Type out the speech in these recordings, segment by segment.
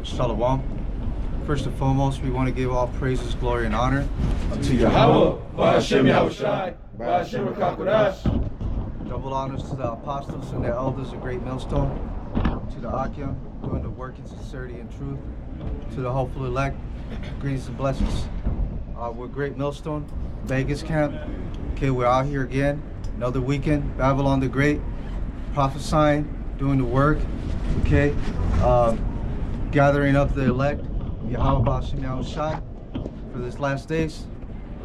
Shalom. First and foremost, we want to give all praises, glory, and honor to Yahweh, Ba'Hashem Yahushai, Ba'Hashem Kakodash. Double honors to the apostles and the elders of Great Millstone, to the Akim, doing the work in sincerity and truth, to the hopeful elect, greetings and blessings. We're Great Millstone, Vegas Camp. Okay, we're out here again, another weekend, Babylon the Great, prophesying, doing the work, okay, gathering up the elect, Yahweh Ba'Hashem Yahushai, for this last days,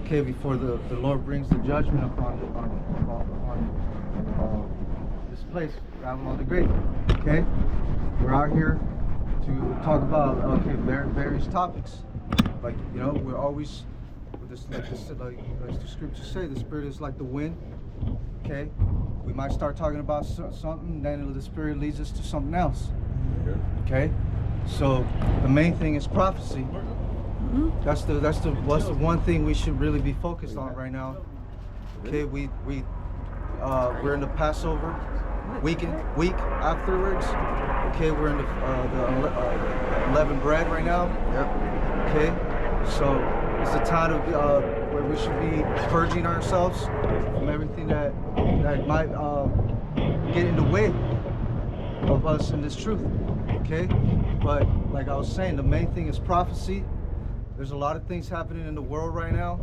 okay, before the Lord brings the judgment upon this place, Babylon the Great, okay? We're out here to talk about, various topics. Like, you know, we're always, with this, like the scriptures say, the spirit is like the wind, okay? We might start talking about something, then the spirit leads us to something else, okay? So the main thing is prophecy. That's the one thing we should really be focused on right now. Okay, we're in the Passover week afterwards. Okay, we're in the unleavened bread right now. Okay, so it's a time of where we should be purging ourselves from everything that might get in the way of us in this truth. Okay, but like I was saying, the main thing is prophecy. There's a lot of things happening in the world right now.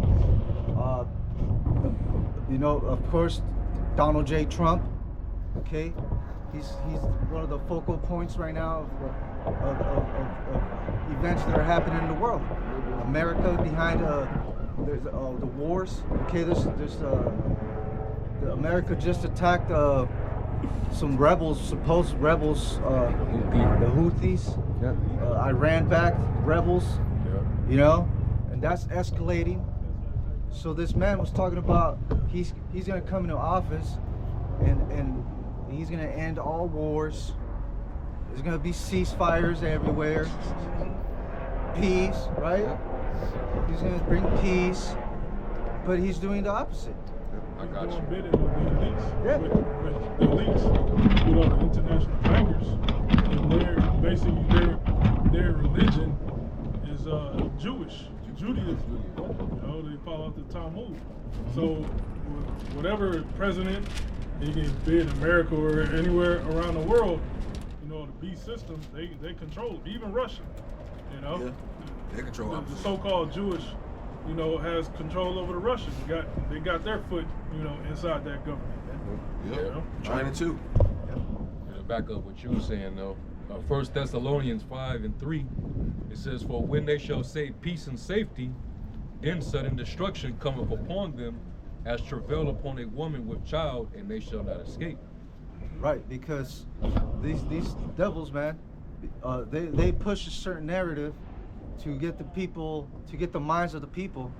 You know, of course, Donald J. Trump. Okay, he's one of the focal points right now of events that are happening in the world. America behind there's the wars. Okay, America just attacked some rebels, supposed rebels, the Houthis, Iran-backed rebels. You know, and that's escalating. So this man was talking about he's gonna come into office and he's gonna end all wars. There's gonna be ceasefires everywhere. Peace, right? He's gonna bring peace, but he's doing the opposite. I got you. With the elites, you know, the international bankers, and their religion is Jewish, Judaism. You know, they follow the Talmud. So whatever president he can be in America or anywhere around the world, you know, the beast system, they control it. Even Russia, you know. They control the so-called Jewish, you know, has control over the Russians. They got their foot, you know, inside that government. Yeah, you know? China too. To back up what you were saying though, 1 Thessalonians 5:3, it says, "For when they shall say peace and safety, then sudden destruction cometh upon them, as travail upon a woman with child, and they shall not escape." Right, because these devils, man, they push a certain narrative to get the people, to get the minds of the people,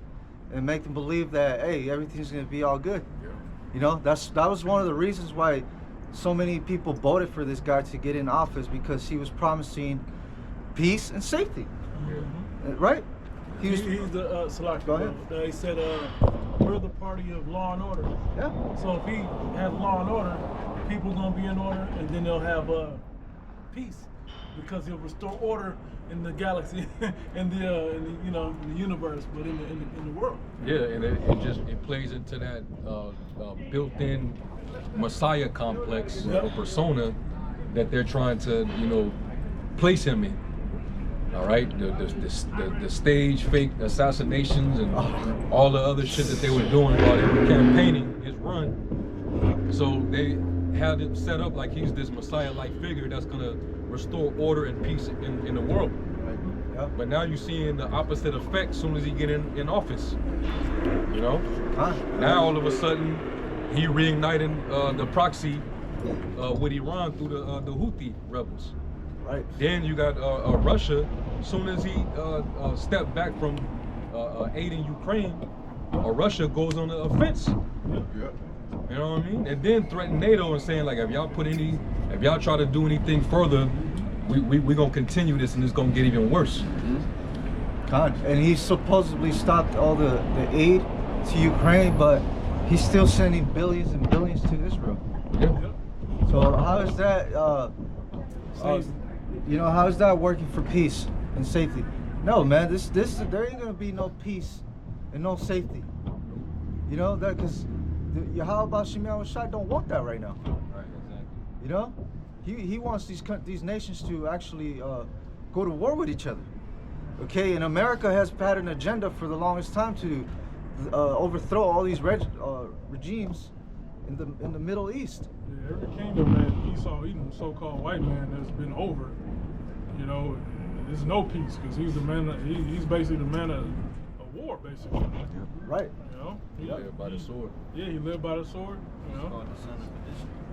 and make them believe that, hey, everything's gonna be all good. You know, that was one of the reasons why so many people voted for this guy to get in office, because he was promising peace and safety. Right? He's the Salaki. Go ahead. He said, we're the party of law and order. Yeah. So if he has law and order, people gonna be in order, and then they'll have peace, because he'll restore order in the galaxy, in the you know, in the universe, but in the world. Yeah, and it plays into that built-in Messiah complex or persona that they're trying to, you know, place him in. All right, the stage fake assassinations and all the other shit that they were doing while they were campaigning his run. So they had it set up like he's this Messiah-like figure that's gonna restore order and peace in the world. But now you're seeing the opposite effect as soon as he get in office. You know, now all of a sudden he reigniting the proxy with Iran through the Houthi rebels. Right. Then you got Russia. As soon as he stepped back from aiding Ukraine, Russia goes on the offense. You know what I mean? And then threaten NATO and saying, like, if y'all try to do anything further, we gonna continue this, and it's gonna get even worse. And he supposedly stopped all the aid to Ukraine, but he's still sending billions and billions to Israel. Yeah. So how is that? you know, how's that working for peace and safety? No, man, there ain't gonna be no peace and no safety. You know that because Yahweh Shai don't want that right now. Right, exactly. You know, he wants these nations to actually go to war with each other. Okay, and America has had an agenda for the longest time to overthrow all these regimes in the Middle East. Yeah, every kingdom that Esau, even so-called white man, has been over, you know, there's no peace because he's the man. He's basically the man of war, basically. Right. You know, He lived by the sword. Yeah, he lived by the sword. You know,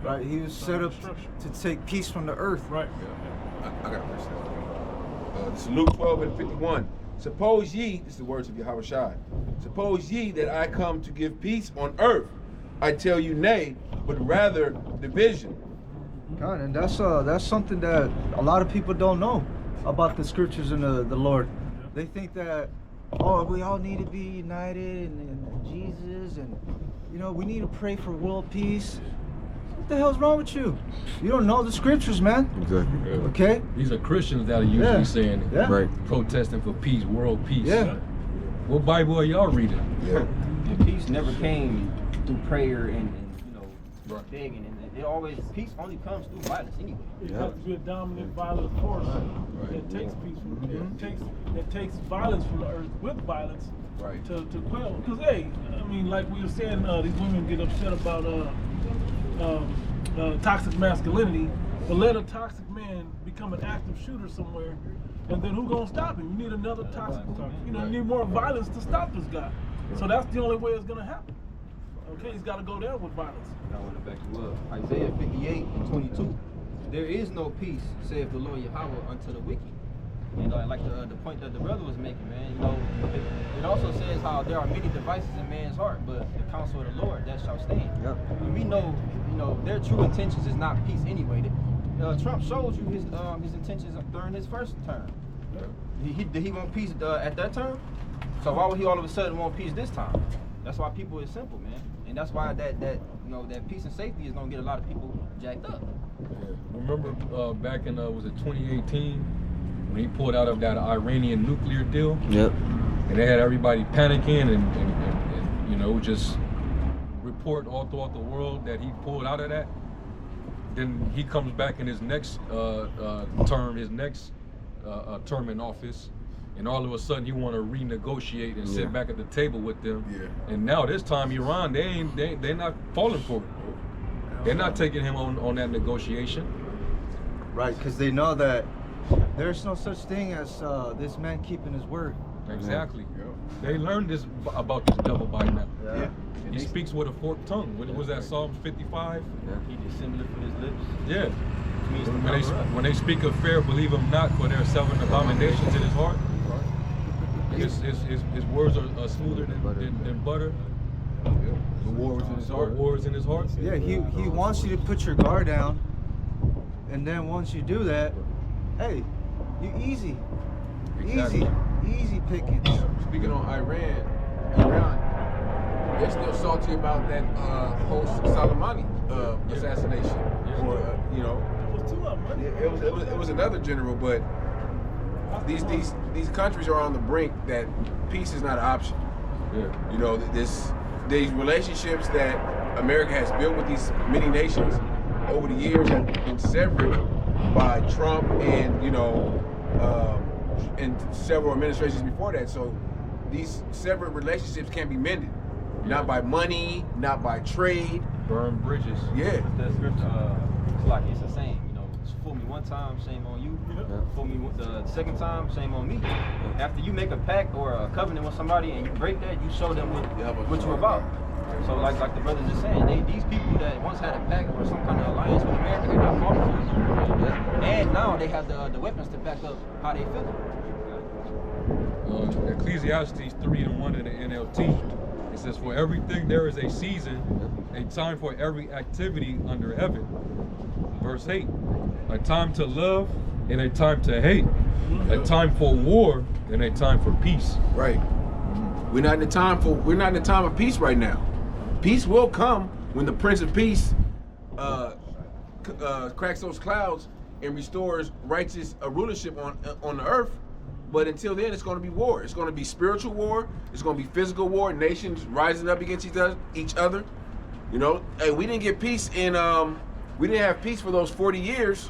Right. He was set up to take peace from the earth. right. I got a verse. This is Luke 12:51. Suppose ye, this is the words of Yahweh Shai. Suppose ye that I come to give peace on earth. I tell you nay, but rather division. God, and that's something that a lot of people don't know about the scriptures and the Lord. They think that, oh, we all need to be united and Jesus, and you know, we need to pray for world peace. What the hell's wrong with you? You don't know the scriptures, man. Exactly. Okay? These are Christians that are usually saying it. Yeah. Right. Protesting for peace, world peace. Yeah. What Bible are y'all reading? Yeah. The peace never came through prayer and you know, Right. begging, and it always, peace only comes through violence anyway. It has to be a dominant, violent force that takes peace from that takes violence from the earth with violence Right. to quell. Because hey, I mean, like we were saying, these women get upset about toxic masculinity, but let a toxic man become an active shooter somewhere, and then who gonna stop him? You need another toxic, you know, you need more violence to stop this guy. So that's the only way it's gonna happen. Okay, he's got to go there with violence. I want to back you up. Isaiah 58:22. There is no peace, saith the Lord Yahweh, unto the wicked. And like the point that the brother was making, man, you know, it also says how there are many devices in man's heart, but the counsel of the Lord, that shall stand. Yep. And we know, you know, their true intentions is not peace anyway. Trump showed you his intentions during his first term. Did he want peace at that term? So why would he all of a sudden want peace this time? That's why people is simple, man. And that's why that you know, that peace and safety is gonna get a lot of people jacked up. Yeah. Remember back in was it 2018 when he pulled out of that Iranian nuclear deal? Yep. And they had everybody panicking and you know, just report all throughout the world that he pulled out of that. Then he comes back in his next term, term in office, and all of a sudden you want to renegotiate and sit back at the table with them. Yeah. And now this time Iran, they're not falling for it. They're not taking him on that negotiation. Right, because they know that there's no such thing as this man keeping his word. Exactly. Yeah. They learned this about this devil by now. Yeah. He speaks with a forked tongue. What was that Psalm 55? He dissembleth with his lips. Yeah. Means to cover up. When they speak of fair, believe him not, for there are 7 abominations in his heart. His words are smoother than butter. The war was in his heart. Wars in his heart. Yeah, he wants you to put your guard down, and then once you do that, hey, you easy pickings. Speaking on Iran, they're still salty about that whole Soleimani assassination. Yeah. Or you know, It was two of them, right? it was another general, but these countries are on the brink that peace is not an option. Yeah. You know, these relationships that America has built with these many nations over the years have been severed by Trump and and several administrations before that. So these severed relationships can't be mended. Not by money, not by trade. Burn bridges. Yeah. That scripture, it's like it's a saying, you know, fool me one time, shame on you. Fool me the second time, shame on me. After you make a pact or a covenant with somebody and you break that, you show them what you're about. So like the brother just saying, these people that once had a pact or some kind of alliance with America, they're not falling for it. And now they have the weapons to back up how they feel. Ecclesiastes 3:1 in the NLT. It says, "For everything there is a season, a time for every activity under heaven." Verse 8, "A time to love and a time to hate, a time for war and a time for peace." Right. We're not in the time of peace right now. Peace will come when the Prince of Peace cracks those clouds and restores righteous rulership on the earth. But until then, it's going to be war. It's going to be spiritual war. It's going to be physical war. Nations rising up against each other. You know, hey, we didn't get peace in. We didn't have peace for those 40 years.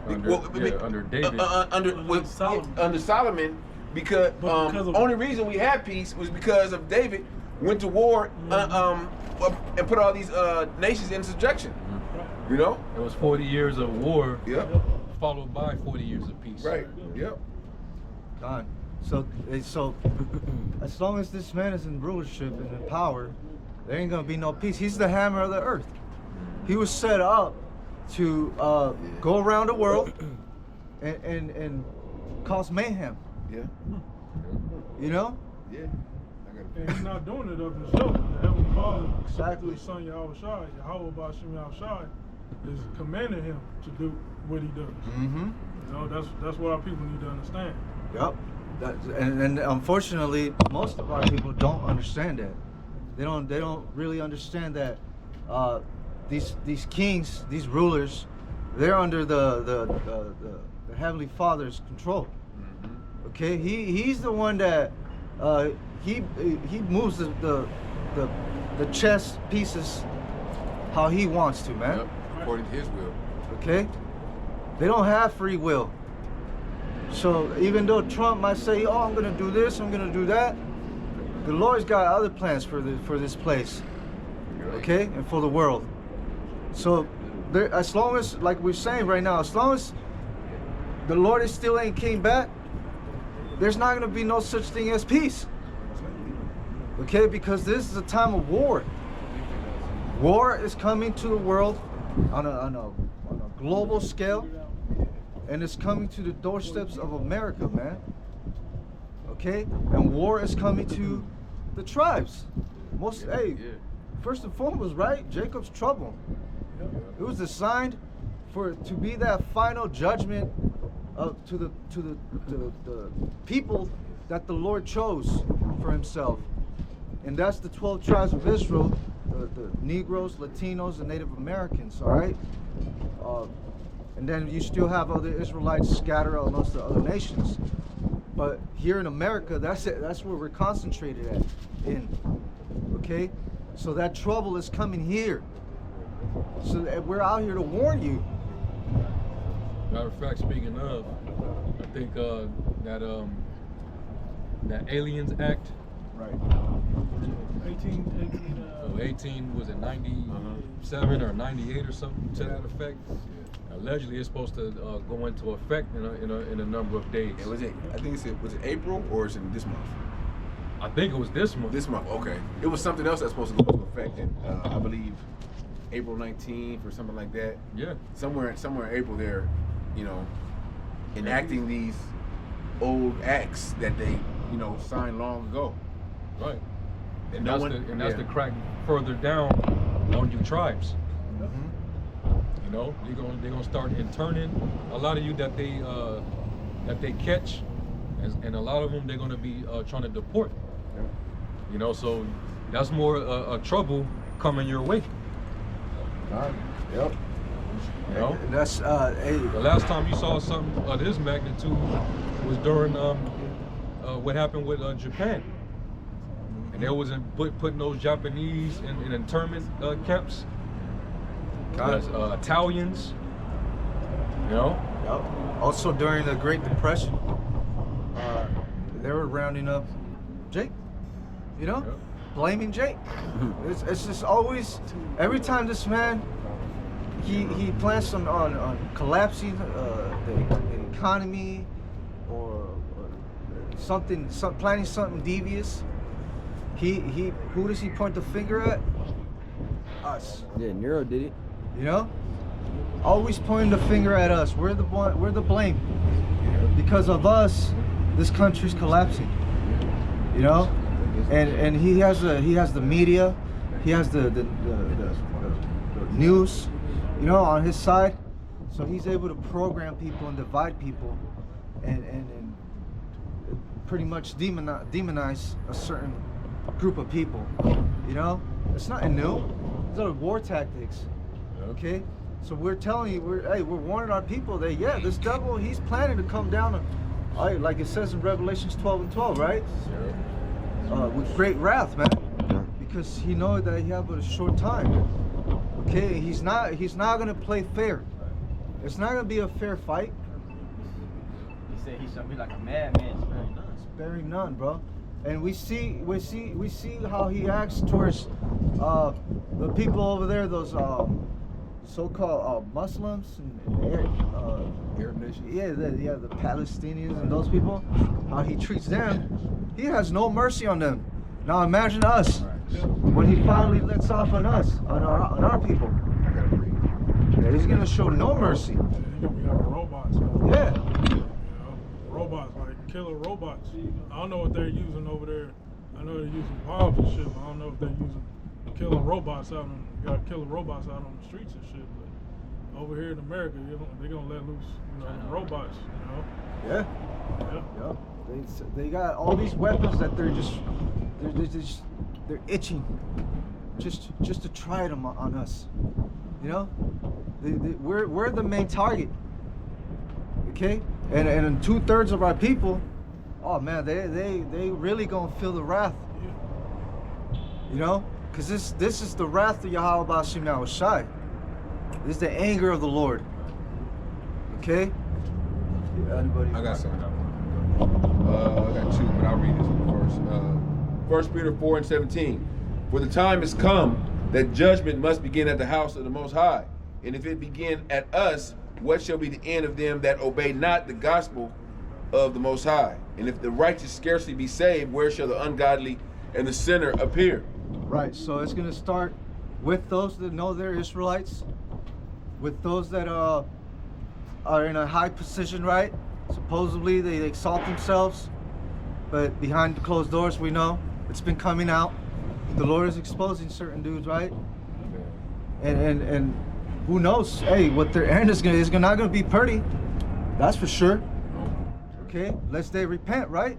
Under David. Under Solomon, because only reason we had peace was because of David went to war and put all these nations in subjection. You know, it was 40 years of war. Yep. Followed by 40 years of peace. Right. Yep. God. So as long as this man is in rulership and in power, there ain't gonna be no peace. He's the hammer of the earth. He was set up to go around the world and cause mayhem. Yeah. You know? Yeah. And he's not doing it of himself. The Heavenly Father, Exactly. His Son Yahweh Bashim is commanding him to do what he does. Mm-hmm. You know, that's what our people need to understand. Yep. And unfortunately, most of our people don't understand that. They don't really understand that these kings, these rulers, they're under the Heavenly Father's control. Mm-hmm. Okay, he's the one that he moves the chess pieces how he wants to, man. Yep. According to his will. Okay, they don't have free will. So even though Trump might say, "Oh, I'm gonna do this, I'm gonna do that," the Lord's got other plans for this place, okay, and for the world. So there, as long as, like we're saying right now, as long as the Lord is still ain't came back, there's not gonna be no such thing as peace. Okay, because this is a time of war. War is coming to the world on a global scale. And it's coming to the doorsteps of America, man. Okay? And war is coming to the tribes. First and foremost, right? Jacob's trouble. It was designed to be that final judgment to the people that the Lord chose for himself. And that's the 12 tribes of Israel, the Negroes, Latinos, and Native Americans, all right? And then you still have other Israelites scattered amongst the other nations. But here in America, that's it. That's where we're concentrated in. Okay? So that trouble is coming here. So we're out here to warn you. Matter of fact, speaking of, I think that Aliens Act. Right. 18 was it 97 or 98 or something to that effect. Allegedly, it's supposed to go into effect in a number of days. Yeah, was it April or is it this month? I think it was this month. This month, okay. It was something else that's supposed to go into effect in, I believe, April 19th or something like that. Yeah. Somewhere in April, they're, enacting these old acts that they, signed long ago. Right. And that's the crack further down on you tribes. Mm-hmm. You know, they're gonna start interning a lot of you that they catch, and a lot of them they're gonna be trying to deport. Yeah. You know, so that's more trouble coming your way. Yep. You know, And that's the last time you saw something of this magnitude was during what happened with Japan, and there was putting those Japanese in internment camps. Italians, you know. Yep. Also during the Great Depression, they were rounding up Jake, blaming Jake. It's just always, every time this man, he plans on collapsing the economy or planning something devious. Who does he point the finger at? Us. Yeah, Nero did it. Always pointing the finger at us. We're the blame. Because of us, this country's collapsing. And he has the media, he has the news, on his side. So he's able to program people and divide people and pretty much demonize a certain group of people. It's nothing new. Those are war tactics. Okay, So we're telling you, we're warning our people that this devil, he's planning to come down, like it says in Revelations 12:12, right? With great wrath, man, because he knows that he have but a short time. Okay, he's not gonna play fair. It's not gonna be a fair fight. He said he shall be like a madman, sparing none. Sparing none, bro. And we see how he acts towards the people over there, those so-called Muslims and Arab nations. Yeah, the Palestinians and those people. How he treats them, he has no mercy on them. Now imagine us when he finally lets off on us, on our people. I gotta breathe. Yeah, he's gonna show no mercy. He's gonna be having robots. Yeah. You know, robots, like killer robots. I don't know what they're using over there. I know they're using bombs and shit, but I don't know if they're using killer robots out on the streets and shit. But over here in America, they're gonna let loose, the robots. Yeah. Yeah. They got all these weapons that they're itching, just to try them on us. You know, we're the main target. Okay, and 2/3 of our people, oh man, they really gonna feel the wrath. You know, because this is the wrath of Yahweh Bashim Now Shai. This is the anger of the Lord. Okay. Anybody? I got some. I got two, but I'll read this one first. 1 Peter 4:17. For the time has come that judgment must begin at the house of the Most High. And if it begin at us, what shall be the end of them that obey not the gospel of the Most High? And if the righteous scarcely be saved, where shall the ungodly and the sinner appear? Right, so it's going to start with those that know they're Israelites, with those that are in a high position, right? Supposedly they exalt themselves, but behind the closed doors, we know it's been coming out. The Lord is exposing certain dudes, right? And who knows? Hey, what their end is not gonna be pretty. That's for sure. Okay, lest they repent, right?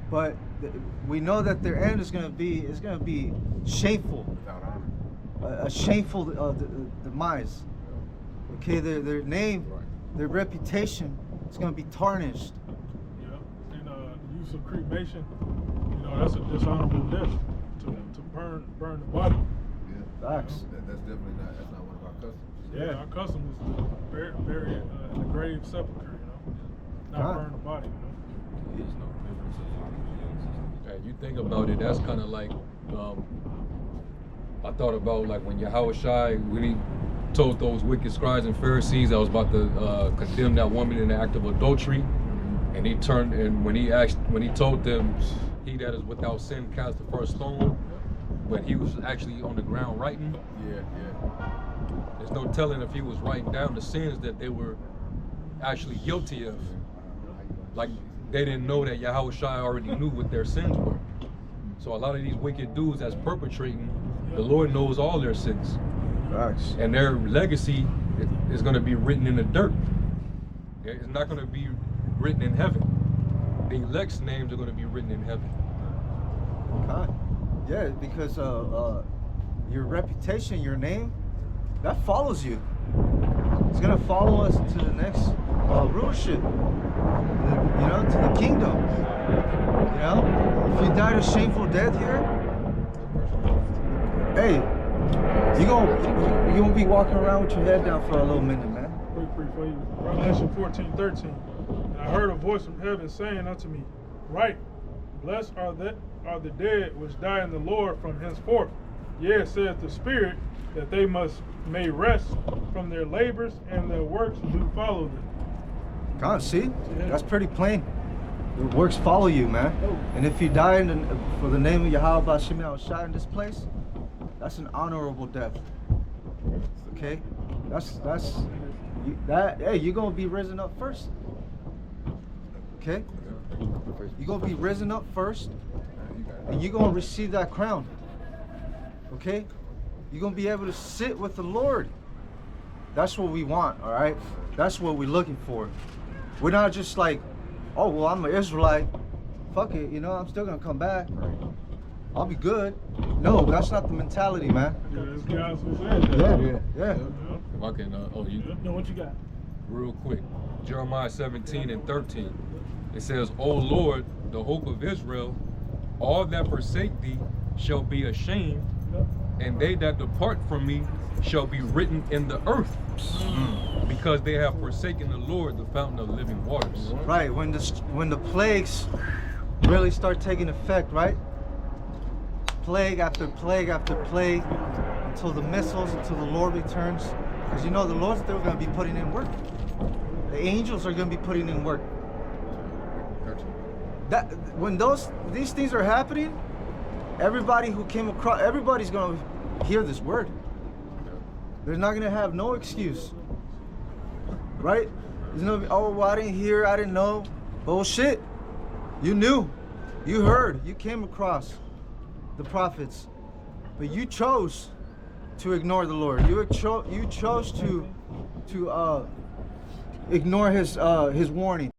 But we know that their end is gonna be shameful, Without honor. a shameful demise. Okay, their name, their reputation is gonna be tarnished. Yeah, and the use of cremation, that's a dishonorable death to burn the body. Yeah. Facts. That's definitely that's not one of our customs. Yeah, our custom is to bury it in the grave sepulcher, not burn the body. Yeah, you think about it, that's kind of like, I thought about like when Yahweh Shai, when he told those wicked scribes and Pharisees that was about to condemn that woman in the act of adultery, and he turned, and when he told them, he that is without sin cast the first stone, but he was actually on the ground writing. Yeah. There's no telling if he was writing down the sins that they were actually guilty of. Like, they didn't know that Yahweh Shai already knew what their sins were. So a lot of these wicked dudes that's perpetrating, the Lord knows all their sins. Facts. And their legacy is going to be written in the dirt. It's not going to be written in heaven. The elect's names are going to be written in heaven. Okay. Yeah, because your reputation, your name, that follows you. It's gonna follow us to the next rulership. To the kingdom. If you died a shameful death here, hey, you gonna be walking around with your head down for a little minute, man. Quick for you. Revelation 14:13. And I heard a voice from heaven saying unto me, Write, blessed are the dead which die in the Lord from henceforth. Yea, saith the Spirit, that they may rest from their labors, and their works do follow them. God, see? That's pretty plain. The works follow you, man. And if you die for the name of Yahweh Bashim Now Shai in this place, that's an honorable death. Okay? Hey, you're gonna be risen up first. Okay? You're gonna be risen up first, and you're gonna receive that crown. Okay? You're gonna be able to sit with the Lord. That's what we want, all right? That's what we're looking for. We're not just like, oh, well, I'm an Israelite. Fuck it, I'm still gonna come back. I'll be good. No, that's not the mentality, man. Yeah, there's guys who said that. Yeah. I can. You know what you got? real quick. Jeremiah 17:13. It says, "O Lord, the hope of Israel, all that forsake thee shall be ashamed, and they that depart from me shall be written in the earth, because they have forsaken the Lord, the fountain of living waters." Right, when the plagues really start taking effect, right? Plague after plague after plague, until the missiles, until the Lord returns. Because you know the Lord's still going to be putting in work. The angels are going to be putting in work. That when these things are happening, everybody who came across, everybody's going to hear this word. They're not going to have no excuse, right? There's no, oh, well, I didn't hear, I didn't know. Bullshit. You knew, you heard, you came across the prophets, but you chose to ignore the Lord. You chose to ignore his warning.